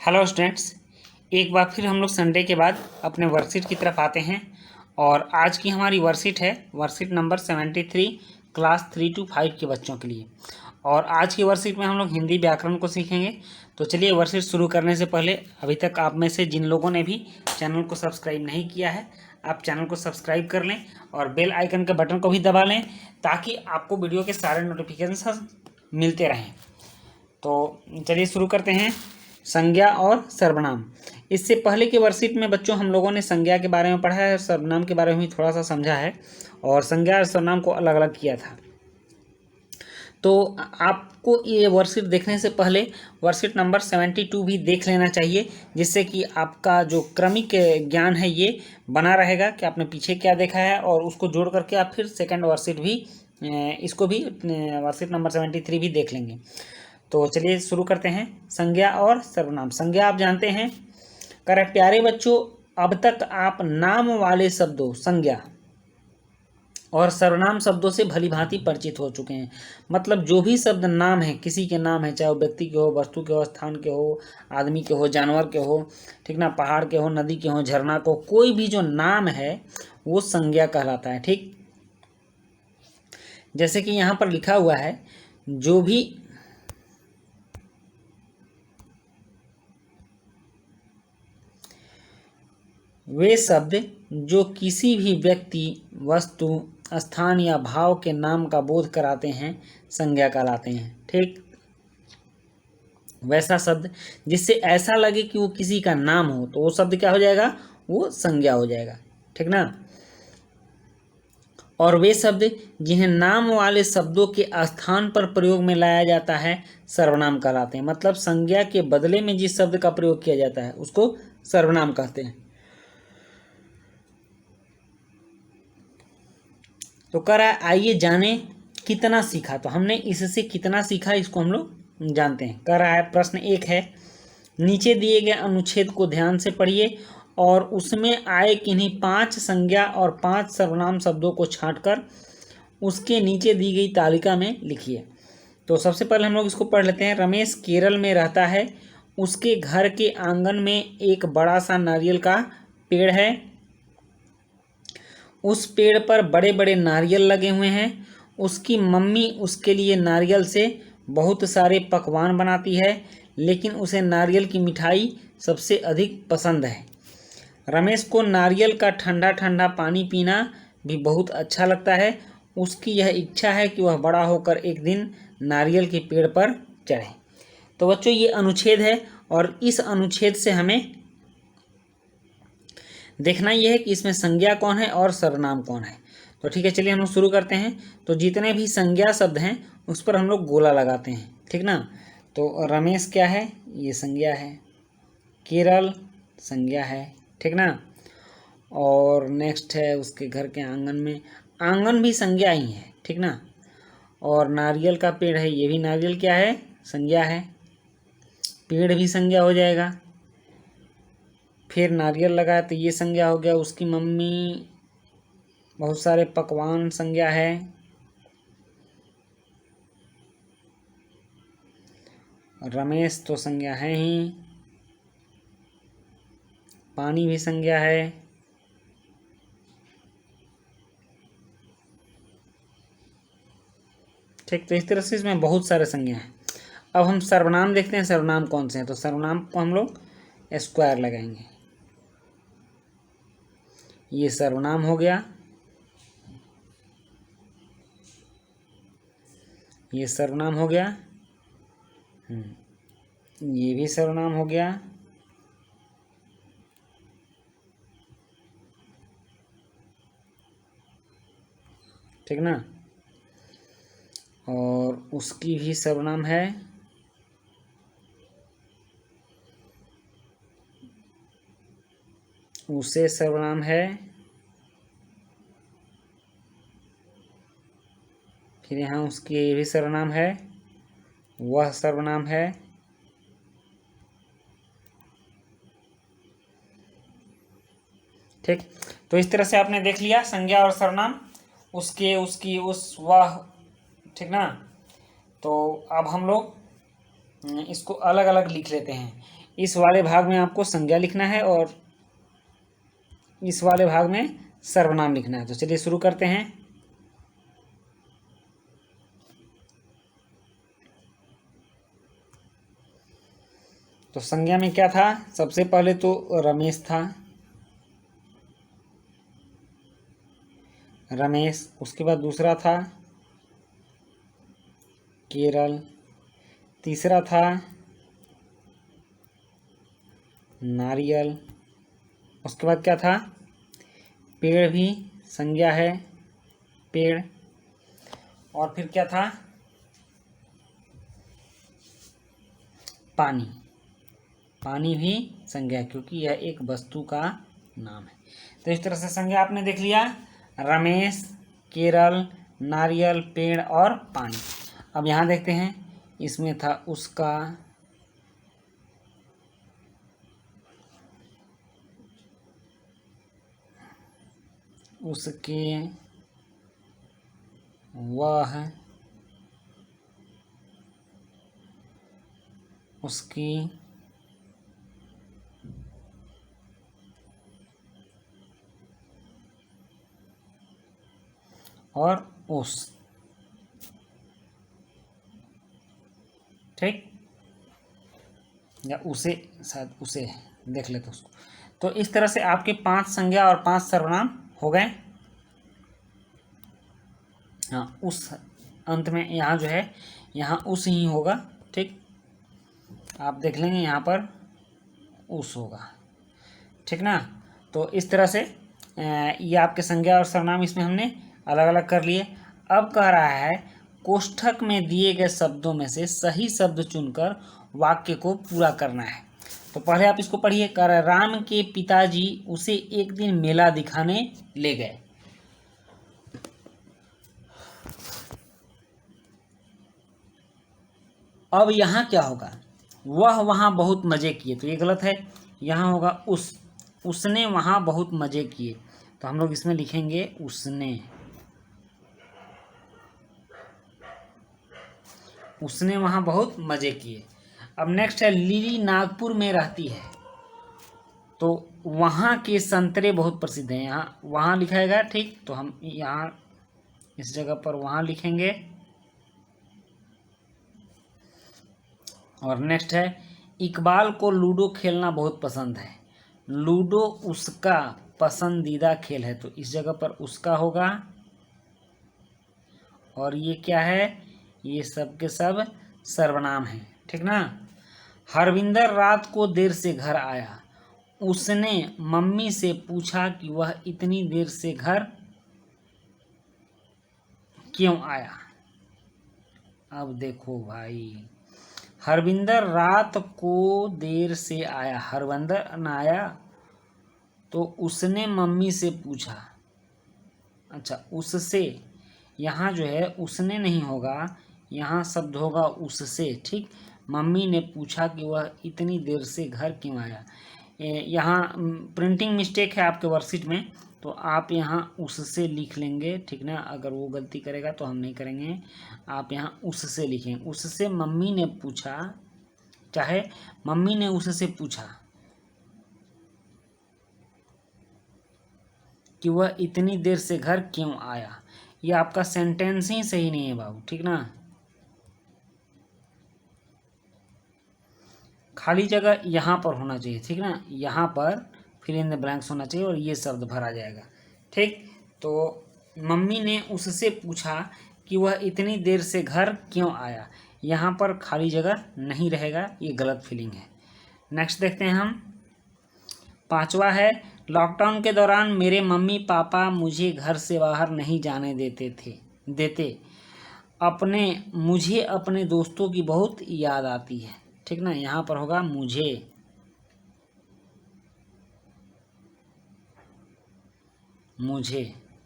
Hello students, एक बार फिर हम लोग संडे के बाद अपने वर्कशीट की तरफ आते हैं। और आज की हमारी वर्कशीट है वर्कशीट नंबर 73 क्लास 3 to 5 के बच्चों के लिए। और आज की वर्कशीट में हम लोग हिंदी व्याकरण को सीखेंगे। तो चलिए वर्कशीट शुरू करने से पहले अभी तक आप में से जिन लोगों ने भी चैनल को सब्सक्राइब नहीं किया है, आप चैनल को सब्सक्राइब कर लें और बेल आइकन के बटन को भी दबा लें ताकि आपको वीडियो के सारे नोटिफिकेशन मिलते रहें। तो चलिए शुरू करते हैं। संज्ञा और सर्वनाम। इससे पहले के वर्कशीट में बच्चों हम लोगों ने संज्ञा के बारे में पढ़ा है और सर्वनाम के बारे में भी थोड़ा सा समझा है और संज्ञा और सर्वनाम को अलग अलग किया था। तो आपको ये वर्कशीट देखने से पहले वर्कशीट नंबर 72 भी देख लेना चाहिए, जिससे कि आपका जो क्रमिक ज्ञान है ये बना रहेगा कि आपने पीछे क्या देखा है और उसको जोड़ करके आप फिर सेकंड वर्कशीट भी इसको भी वर्कशीट नंबर 73 भी देख लेंगे। तो चलिए शुरू करते हैं। संज्ञा और सर्वनाम। संज्ञा आप जानते हैं। कर प्यारे बच्चों, अब तक आप नाम वाले शब्दों संज्ञा और सर्वनाम शब्दों से भली भांति परिचित हो चुके हैं। मतलब जो भी शब्द नाम है, किसी के नाम है, चाहे वो व्यक्ति के हो, वस्तु के हो, स्थान के हो, आदमी के हो, जानवर के हो, ठीक ना, पहाड़ के हो, नदी के हो, झरना को, कोई भी जो नाम है वो संज्ञा कहलाता है। ठीक, जैसे कि यहाँ पर लिखा हुआ है, जो भी वे शब्द जो किसी भी व्यक्ति, वस्तु, स्थान या भाव के नाम का बोध कराते हैं संज्ञा कहलाते हैं। ठीक, वैसा शब्द जिससे ऐसा लगे कि वो किसी का नाम हो तो वो शब्द क्या हो जाएगा, वो संज्ञा हो जाएगा। ठीक ना। और वे शब्द जिन्हें नाम वाले शब्दों के स्थान पर प्रयोग में लाया जाता है सर्वनाम कहलाते हैं। मतलब संज्ञा के बदले में जिस शब्द का प्रयोग किया जाता है उसको सर्वनाम कहते हैं। तो कह रहा है आइए जाने कितना सीखा। तो हमने इससे कितना सीखा इसको हम लोग जानते हैं। कह रहा है प्रश्न 1 है, नीचे दिए गए अनुच्छेद को ध्यान से पढ़िए और उसमें आए किन्हीं 5 संज्ञा और 5 सर्वनाम शब्दों को छांटकर उसके नीचे दी गई तालिका में लिखिए। तो सबसे पहले हम लोग इसको पढ़ लेते हैं। रमेश केरल में रहता है। उसके घर के आंगन में एक बड़ा सा नारियल का पेड़ है। उस पेड़ पर बड़े बड़े नारियल लगे हुए हैं। उसकी मम्मी उसके लिए नारियल से बहुत सारे पकवान बनाती है, लेकिन उसे नारियल की मिठाई सबसे अधिक पसंद है। रमेश को नारियल का ठंडा ठंडा पानी पीना भी बहुत अच्छा लगता है। उसकी यह इच्छा है कि वह बड़ा होकर एक दिन नारियल के पेड़ पर चढ़े। तो बच्चों ये अनुच्छेद है और इस अनुच्छेद से हमें देखना यह है कि इसमें संज्ञा कौन है और सर्वनाम कौन है। तो ठीक है, चलिए हम लोग शुरू करते हैं। तो जितने भी संज्ञा शब्द हैं उस पर हम लोग गोला लगाते हैं। ठीक ना। तो रमेश क्या है, ये संज्ञा है। केरल संज्ञा है। ठीक ना। और नेक्स्ट है उसके घर के आंगन में, आंगन भी संज्ञा ही है। ठीक ना। और नारियल का पेड़ है, ये भी नारियल क्या है, संज्ञा है। पेड़ भी संज्ञा हो जाएगा। फिर नारियल लगा तो ये संज्ञा हो गया। उसकी मम्मी, बहुत सारे पकवान संज्ञा है। रमेश तो संज्ञा है ही। पानी भी संज्ञा है। ठीक, तो इस तरह से इसमें बहुत सारे संज्ञा हैं। अब हम सर्वनाम देखते हैं, सर्वनाम कौन से हैं। तो सर्वनाम को हम लोग स्क्वायर लगाएंगे। ये सर्वनाम हो गया, ये सर्वनाम हो गया, ये भी सर्वनाम हो गया, ठीक ना। और उसकी भी सर्वनाम है। उसे सर्वनाम है। फिर यहाँ उसकी ये भी सर्वनाम है, वह सर्वनाम है। ठीक, तो इस तरह से आपने देख लिया संज्ञा और सर्वनाम, उसके, उसकी, उस, वह। ठीक ना। तो अब हम लोग इसको अलग अलग लिख लेते हैं। इस वाले भाग में आपको संज्ञा लिखना है और इस वाले भाग में सर्वनाम लिखना है। तो चलिए शुरू करते हैं। तो संज्ञा में क्या था? सबसे पहले तो रमेश था, रमेश। उसके बाद दूसरा था केरल, तीसरा था नारियल, उसके बाद क्या था? पेड़ भी संज्ञा है, पेड़। और फिर क्या था? पानी, पानी भी संज्ञा है क्योंकि यह एक वस्तु का नाम है। तो इस तरह से संज्ञा आपने देख लिया, रमेश, केरल, नारियल, पेड़ और पानी। अब यहाँ देखते हैं, इसमें था उसका, उसके, वह, उसकी, और उस। ठीक, या उसे, शायद उसे देख लेते उसको। तो इस तरह से आपके 5 संज्ञा और 5 सर्वनाम हो गए। हाँ, उस अंत में यहाँ जो है, यहाँ उस ही होगा। ठीक, आप देख लेंगे यहाँ पर उस होगा। ठीक ना। तो इस तरह से ये आपके संज्ञा और सर्वनाम इसमें हमने अलग अलग कर लिए। अब कह रहा है कोष्ठक में दिए गए शब्दों में से सही शब्द चुनकर वाक्य को पूरा करना है। तो पहले आप इसको पढ़िए। कह रहा है राम के पिताजी उसे एक दिन मेला दिखाने ले गए। अब यहाँ क्या होगा? वह वहाँ बहुत मजे किए, तो ये गलत है। यहाँ होगा उसने वहाँ बहुत मजे किए, तो हम लोग इसमें लिखेंगे उसने वहाँ बहुत मजे किए। अब नेक्स्ट है लिली नागपुर में रहती है, तो वहाँ के संतरे बहुत प्रसिद्ध हैं। यहाँ वहाँ लिखाएगा। ठीक, तो हम यहाँ इस जगह पर वहाँ लिखेंगे। और नेक्स्ट है इकबाल को लूडो खेलना बहुत पसंद है। लूडो उसका पसंदीदा खेल है, तो इस जगह पर उसका होगा। और ये क्या है? ये सब के सब सर्वनाम हैं। ठीक ना। हरविंदर रात को देर से घर आया। उसने मम्मी से पूछा कि वह इतनी देर से घर क्यों आया। अब देखो भाई, हरविंदर रात को देर से आया, हरविंदर न आया, तो उसने मम्मी से पूछा। अच्छा, उससे, यहाँ जो है उसने नहीं होगा, यहाँ शब्द होगा उससे। ठीक, मम्मी ने पूछा कि वह इतनी देर से घर क्यों आया। यहाँ प्रिंटिंग मिस्टेक है आपके वर्कशीट में, तो आप यहाँ उससे लिख लेंगे। ठीक ना। अगर वो गलती करेगा तो हम नहीं करेंगे, आप यहाँ उससे लिखेंगे। उससे मम्मी ने पूछा, चाहे मम्मी ने उससे पूछा कि वह इतनी देर से घर क्यों आया। ये आपका सेंटेंस ही सही नहीं है बाबू। ठीक ना। खाली जगह यहाँ पर होना चाहिए। ठीक ना, यहाँ पर फिल इन द ब्लैंक्स होना चाहिए और ये शब्द भरा जाएगा। ठीक, तो मम्मी ने उससे पूछा कि वह इतनी देर से घर क्यों आया, यहाँ पर खाली जगह नहीं रहेगा, ये गलत फीलिंग है। नेक्स्ट देखते हैं हम। 5वां है लॉकडाउन के दौरान मेरे मम्मी पापा मुझे घर से बाहर नहीं जाने देते। मुझे अपने दोस्तों की बहुत याद आती है। ठीक ना, यहाँ पर होगा मुझे।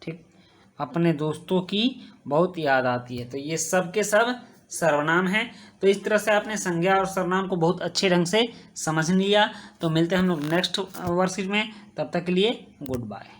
ठीक, अपने दोस्तों की बहुत याद आती है। तो ये सब के सब सर्वनाम है। तो इस तरह से आपने संज्ञा और सर्वनाम को बहुत अच्छे ढंग से समझ लिया। तो मिलते हैं हम लोग नेक्स्ट वर्कशीट में, तब तक के लिए गुड बाय।